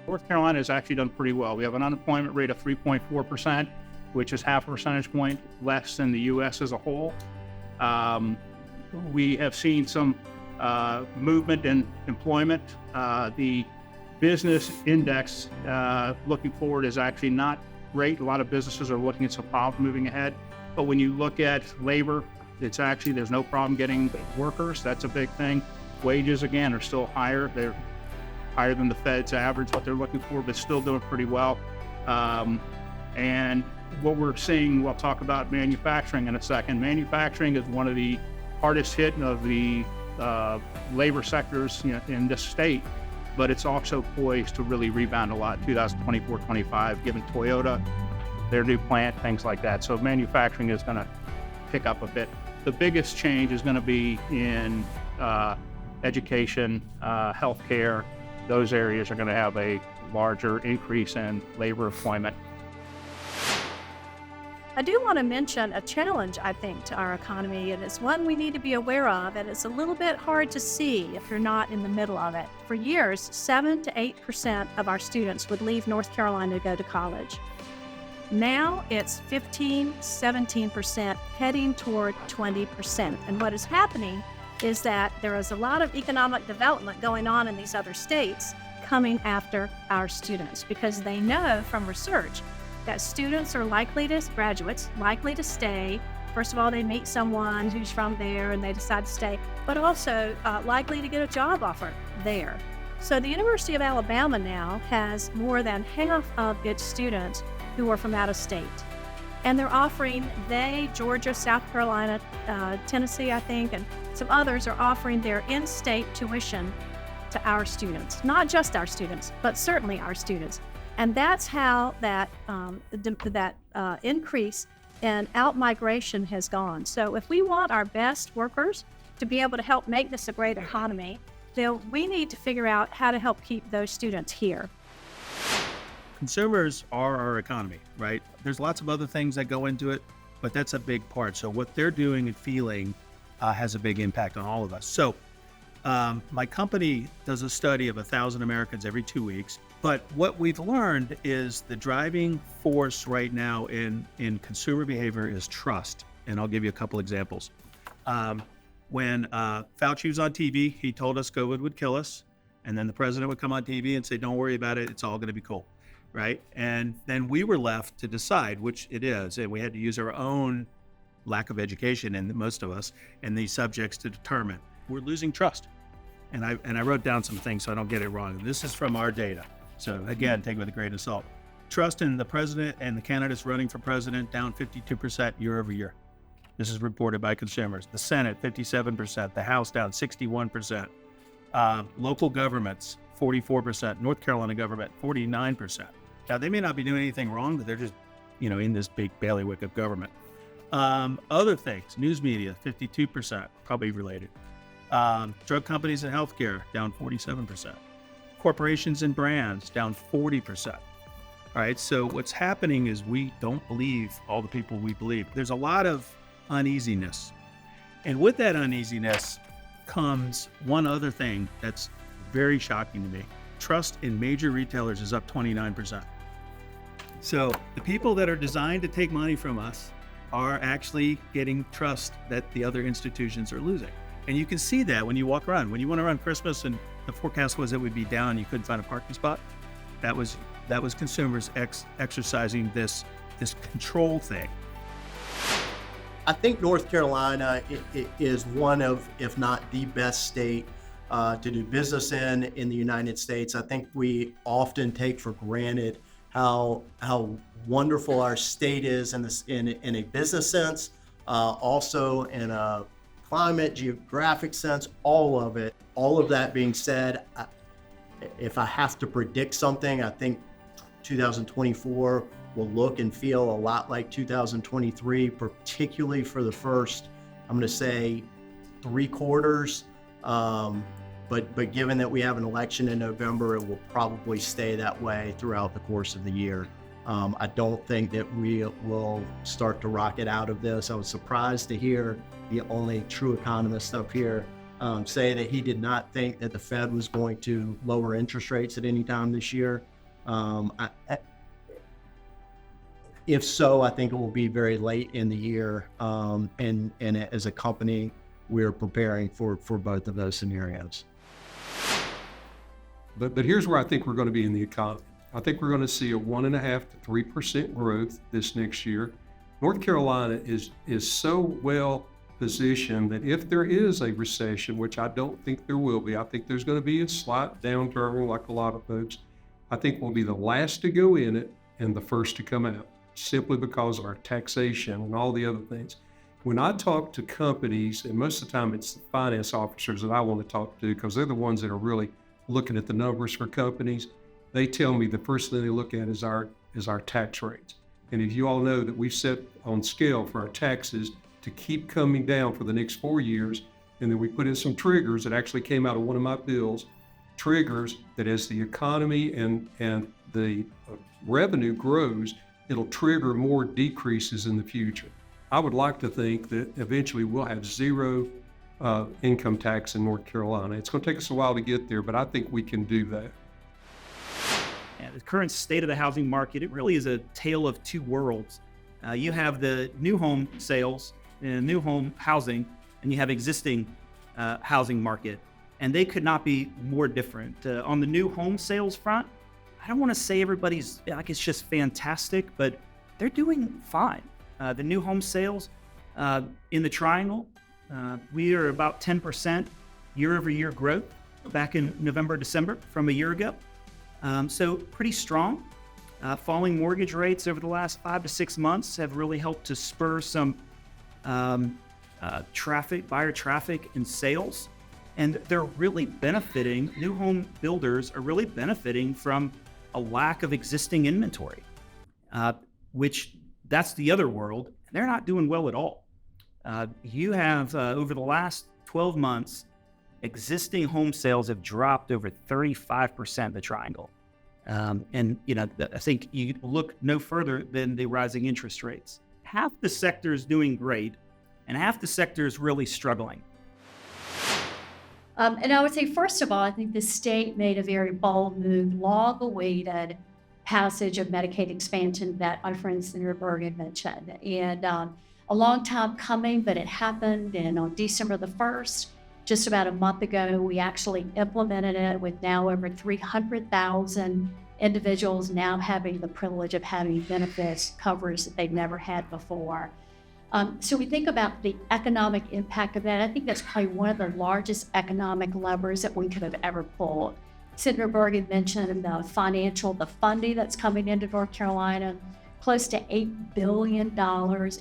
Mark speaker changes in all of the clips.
Speaker 1: North Carolina has actually done pretty well. We have an unemployment rate of 3.4%, which is half a percentage point less than the U.S. as a whole. We have seen some movement in employment. The business index looking forward is actually not great. A lot of businesses are looking at some problems moving ahead. But when you look at labor, it's actually, there's no problem getting workers. That's a big thing. Wages, again, are still higher. They're higher than the Fed's average, what they're looking for, but still doing pretty well. And what we're seeing, we'll talk about manufacturing in a second. Manufacturing is one of the hardest hit of the labor sectors in this state, but it's also poised to really rebound a lot 2024-25, given Toyota, their new plant, things like that. So manufacturing is going to pick up a bit. The biggest change is going to be in education, healthcare. Those areas are going to have a larger increase in labor employment.
Speaker 2: I do want to mention a challenge, I think, to our economy, and it's one we need to be aware of, and it's a little bit hard to see if you're not in the middle of it. For years, 7 to 8% of our students would leave North Carolina to go to college. Now it's 15, 17%, heading toward 20%. And what is happening is that there is a lot of economic development going on in these other states coming after our students, because they know from research that students are graduates likely to stay. First of all, they meet someone who's from there and they decide to stay, but also likely to get a job offer there. So the University of Alabama now has more than half of its students who are from out of state. And they're offering, Georgia, South Carolina, Tennessee, I think, and some others are offering their in-state tuition to our students. Not just our students, but certainly our students. And that's how that increase in out-migration has gone. So if we want our best workers to be able to help make this a great economy, then we need to figure out how to help keep those students here.
Speaker 3: Consumers are our economy, right? There's lots of other things that go into it, but that's a big part. So what they're doing and feeling has a big impact on all of us. So my company does a study of 1,000 Americans every 2 weeks. But what we've learned is the driving force right now in consumer behavior is trust. And I'll give you a couple examples. When Fauci was on TV, he told us COVID would kill us. And then the president would come on TV and say, don't worry about it. It's all going to be cool. Right? And then we were left to decide which it is. And we had to use our own lack of education, and most of us, and these subjects to determine. We're losing trust. And I wrote down some things so I don't get it wrong. This is from our data. So again, take it with a grain of salt. Trust in the president and the candidates running for president down 52% year over year. This is reported by consumers. The Senate, 57%. The House down 61%. Local governments, 44%. North Carolina government, 49%. Now, they may not be doing anything wrong, but they're just, in this big bailiwick of government. Other things, news media, 52%, probably related. Drug companies and healthcare, down 47%. Corporations and brands, down 40%. All right, so what's happening is we don't believe all the people we believe. There's a lot of uneasiness. And with that uneasiness comes one other thing that's very shocking to me. Trust in major retailers is up 29%. So the people that are designed to take money from us are actually getting trust that the other institutions are losing. And you can see that when you walk around. When you went around Christmas and the forecast was it would be down, you couldn't find a parking spot. That was consumers exercising this control thing.
Speaker 4: I think North Carolina is one of, if not the best state to do business in the United States. I think we often take for granted how wonderful our state is in a business sense, also in a climate, geographic sense, all of it. All of that being said, if I have to predict something, I think 2024 will look and feel a lot like 2023, particularly for the first, I'm going to say, 3 quarters. But given that we have an election in November, it will probably stay that way throughout the course of the year. I don't think that we will start to rocket out of this. I was surprised to hear the only true economist up here say that he did not think that the Fed was going to lower interest rates at any time this year. If so, I think it will be very late in the year. And as a company, we're preparing for both of those scenarios.
Speaker 5: But here's where I think we're going to be in the economy. I think we're going to see a 1.5% to 3% growth this next year. North Carolina is so well positioned that if there is a recession, which I don't think there will be, I think there's going to be a slight downturn like a lot of folks. I think we'll be the last to go in it and the first to come out, simply because of our taxation and all the other things. When I talk to companies, and most of the time it's the finance officers that I want to talk to because they're the ones that are really looking at the numbers for companies, they tell me the first thing they look at is our tax rates. And if you all know that we've set on scale for our taxes to keep coming down for the next 4 years, and then we put in some triggers that actually came out of one of my bills, triggers that as the economy and the revenue grows, it'll trigger more decreases in the future. I would like to think that eventually we'll have zero income tax in North Carolina. It's going to take us a while to get there, but I think we can do that.
Speaker 6: Yeah, the current state of the housing market, it really is a tale of two worlds. You have the new home sales and new home housing, and you have existing housing market, and they could not be more different. On the new home sales front, I don't want to say everybody's like it's just fantastic, but they're doing fine. The new home sales in the Triangle, we are about 10% year-over-year growth back in November, December from a year ago. So pretty strong. Falling mortgage rates over the last 5 to 6 months have really helped to spur some buyer traffic and sales. And they're really benefiting, new home builders are really benefiting from a lack of existing inventory, which that's the other world. They're not doing well at all. You have, over the last 12 months, existing home sales have dropped over 35% in the Triangle. And I think you look no further than the rising interest rates. Half the sector is doing great, and half the sector is really struggling.
Speaker 2: And I would say, first of all, I think the state made a very bold move, long-awaited passage of Medicaid expansion that my friend Senator Bergen mentioned. And a long time coming, but it happened. And on December the 1st, just about a month ago, we actually implemented it with now over 300,000 individuals now having the privilege of having benefits coverage that they've never had before. So we think about the economic impact of that. I think that's probably one of the largest economic levers that we could have ever pulled. Senator Bergen mentioned the funding that's coming into North Carolina, close to $8 billion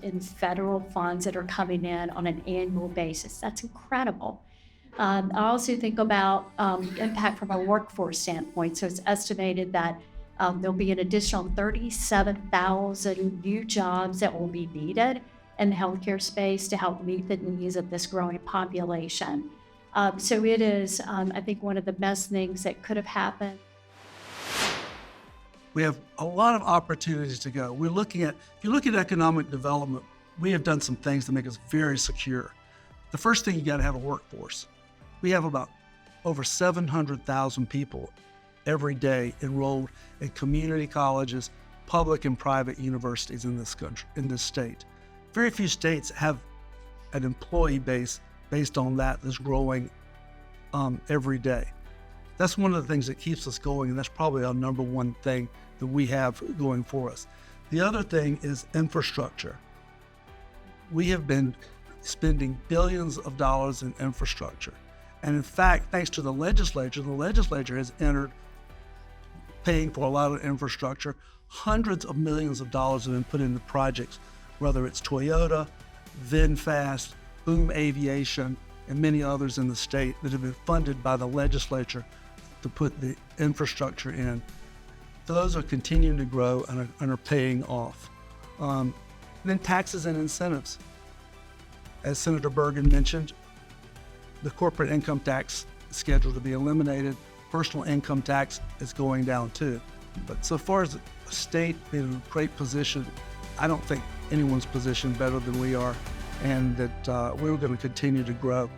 Speaker 2: in federal funds that are coming in on an annual basis. That's incredible. I also think about impact from a workforce standpoint. So it's estimated that there'll be an additional 37,000 new jobs that will be needed in the healthcare space to help meet the needs of this growing population. So it is, I think, one of the best things that could have happened.
Speaker 7: We have a lot of opportunities to go. If you look at economic development, we have done some things to make us very secure. The first thing, you got to have a workforce. We have about over 700,000 people every day enrolled in community colleges, public and private universities in this country, in this state. Very few states have an employee base based on that's growing every day. That's one of the things that keeps us going, and that's probably our number one thing that we have going for us. The other thing is infrastructure. We have been spending billions of dollars in infrastructure. And in fact, thanks to the legislature has entered paying for a lot of infrastructure. Hundreds of millions of dollars have been put into projects, whether it's Toyota, VinFast, Boom Aviation, and many others in the state that have been funded by the legislature to put the infrastructure in. Those are continuing to grow and are paying off. Then taxes and incentives. As Senator Bergen mentioned, the corporate income tax is scheduled to be eliminated. Personal income tax is going down too. But so far as a state being in a great position, I don't think anyone's positioned better than we are, and that we're going to continue to grow.